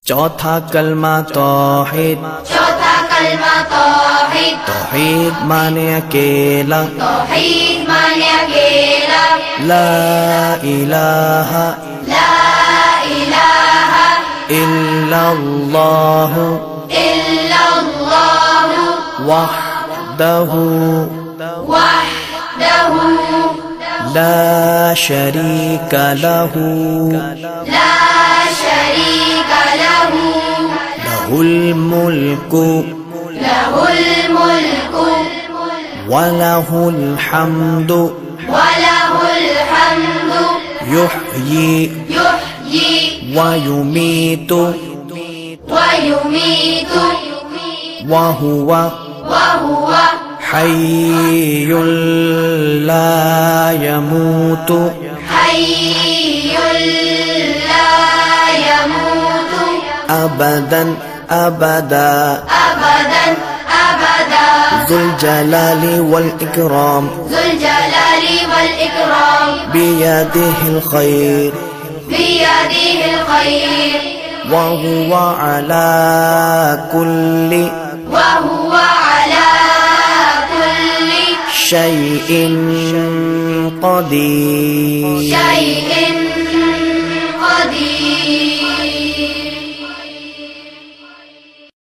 चौथा कलमा तौहीद। चौथा कलमा तौहीद। तौहीद माने अकेला। तौहीद माने अकेला। ला इलाहा ला इलाहा इल्लल्लाहु इल्लल्लाहु वहदहु वहदहु ला शरीका लहु ला शरीका लहु लहुल मुल्कु लहुल मुल्कु वलहुल हम्दु वलहुल हम्दु युहयी युहयी वयुमीतु वयुमीतु वहुवा वहुव हय्युल ला यमूतु हय्युल ला यमूतु अबदन अबदा अबदन अबदा ज़ुल जलाली वल इकराम ज़ुल जलाली वल इकराम बियदिहिल खैर बियदिहिल खैर वहुवा अला कुल्लि वहुव अला कुल्लि शैइन क़दीर। शैइन